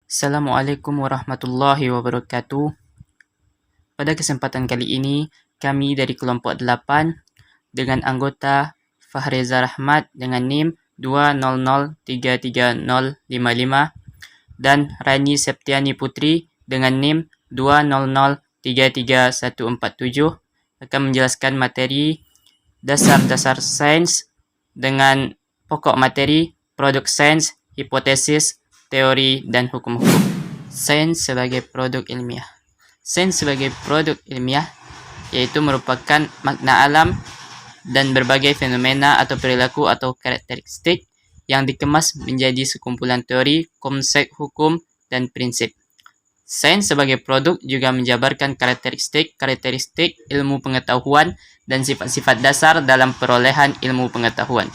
Assalamualaikum warahmatullahi wabarakatuh. Pada kesempatan kali ini, kami dari kelompok 8 dengan anggota Fahreza Rahmat dengan NIM 200330055 dan Rani Septiani Putri dengan NIM 200331147 akan menjelaskan materi dasar-dasar sains dengan pokok materi produk sains, hipotesis, teori, dan hukum-hukum. Sains sebagai produk ilmiah. Sains sebagai produk ilmiah yaitu merupakan makna alam dan berbagai fenomena atau perilaku atau karakteristik yang dikemas menjadi sekumpulan teori, konsep, hukum, dan prinsip. Sains sebagai produk juga menjabarkan karakteristik ilmu pengetahuan dan sifat-sifat dasar dalam perolehan ilmu pengetahuan.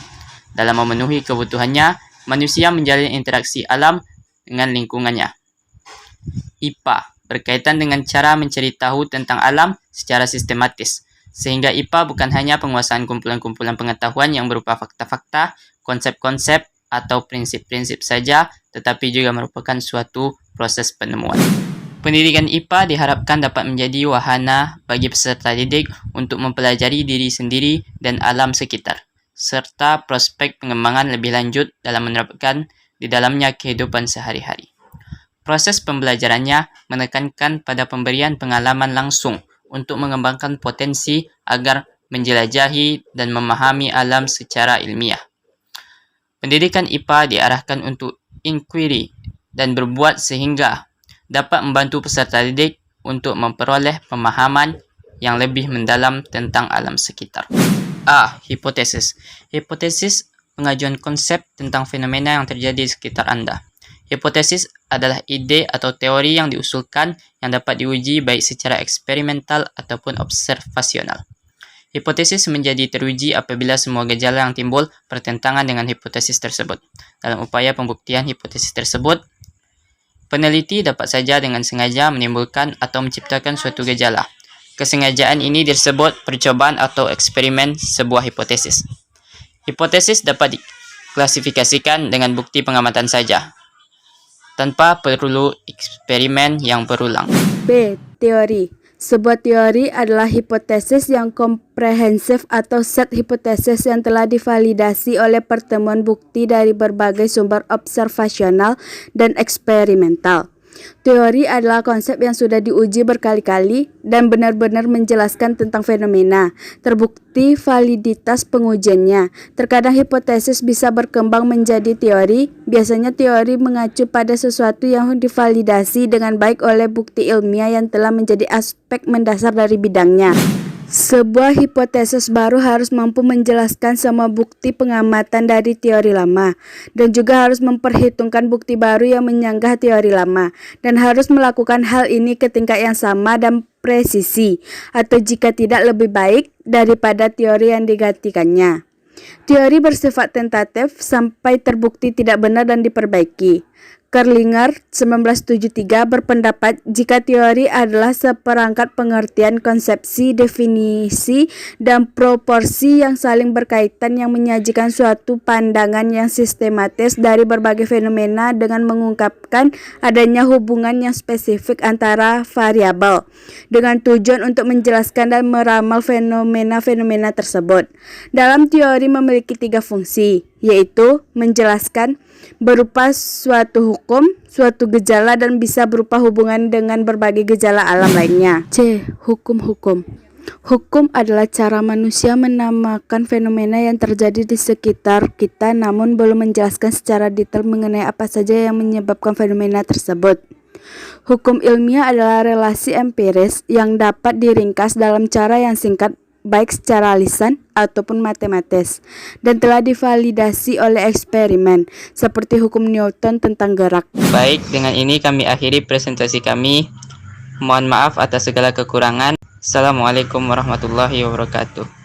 Dalam memenuhi kebutuhannya, manusia menjalin interaksi alam dengan lingkungannya. IPA berkaitan dengan cara mencari tahu tentang alam secara sistematis, sehingga IPA bukan hanya penguasaan kumpulan-kumpulan pengetahuan yang berupa fakta-fakta, konsep-konsep, atau prinsip-prinsip saja, tetapi juga merupakan suatu proses penemuan. Pendidikan IPA diharapkan dapat menjadi wahana bagi peserta didik untuk mempelajari diri sendiri dan alam sekitar, serta prospek pengembangan lebih lanjut dalam menerapkan di dalamnya kehidupan sehari-hari. Proses pembelajarannya menekankan pada pemberian pengalaman langsung untuk mengembangkan potensi agar menjelajahi dan memahami alam secara ilmiah. Pendidikan IPA diarahkan untuk inquiry dan berbuat sehingga dapat membantu peserta didik untuk memperoleh pemahaman yang lebih mendalam tentang alam sekitar. A. Hipotesis. Hipotesis pengajuan konsep tentang fenomena yang terjadi di sekitar Anda. Hipotesis adalah ide atau teori yang diusulkan yang dapat diuji baik secara eksperimental ataupun observasional. Hipotesis menjadi teruji apabila semua gejala yang timbul bertentangan dengan hipotesis tersebut. Dalam upaya pembuktian hipotesis tersebut, peneliti dapat saja dengan sengaja menimbulkan atau menciptakan suatu gejala. Kesengajaan ini disebut percobaan atau eksperimen sebuah hipotesis. Hipotesis dapat diklasifikasikan dengan bukti pengamatan saja, tanpa perlu eksperimen yang berulang. B. Teori. Sebuah teori adalah hipotesis yang komprehensif atau set hipotesis yang telah divalidasi oleh pertemuan bukti dari berbagai sumber observasional dan eksperimental. Teori adalah konsep yang sudah diuji berkali-kali dan benar-benar menjelaskan tentang fenomena. Terbukti validitas pengujiannya. Terkadang hipotesis bisa berkembang menjadi teori. Biasanya teori mengacu pada sesuatu yang divalidasi dengan baik oleh bukti ilmiah yang telah menjadi aspek mendasar dari bidangnya. Sebuah hipotesis baru harus mampu menjelaskan semua bukti pengamatan dari teori lama, dan juga harus memperhitungkan bukti baru yang menyanggah teori lama, dan harus melakukan hal ini ke tingkat yang sama dan presisi, atau jika tidak lebih baik daripada teori yang digantikannya. Teori bersifat tentatif sampai terbukti tidak benar dan diperbaiki. Kerlinger 1973 berpendapat jika teori adalah seperangkat pengertian konsepsi, definisi, dan proporsi yang saling berkaitan yang menyajikan suatu pandangan yang sistematis dari berbagai fenomena dengan mengungkapkan adanya hubungan yang spesifik antara variabel dengan tujuan untuk menjelaskan dan meramal fenomena-fenomena tersebut. Dalam teori memiliki 3 fungsi, yaitu menjelaskan berupa suatu hukum, suatu gejala, dan bisa berupa hubungan dengan berbagai gejala alam lainnya. C. Hukum-hukum. Hukum adalah cara manusia menamakan fenomena yang terjadi di sekitar kita namun belum menjelaskan secara detail mengenai apa saja yang menyebabkan fenomena tersebut. Hukum ilmiah adalah relasi empiris yang dapat diringkas dalam cara yang singkat baik secara lisan ataupun matematis, dan telah divalidasi oleh eksperimen, seperti hukum Newton tentang gerak. Baik, dengan ini kami akhiri presentasi kami. Mohon maaf atas segala kekurangan. Assalamualaikum warahmatullahi wabarakatuh.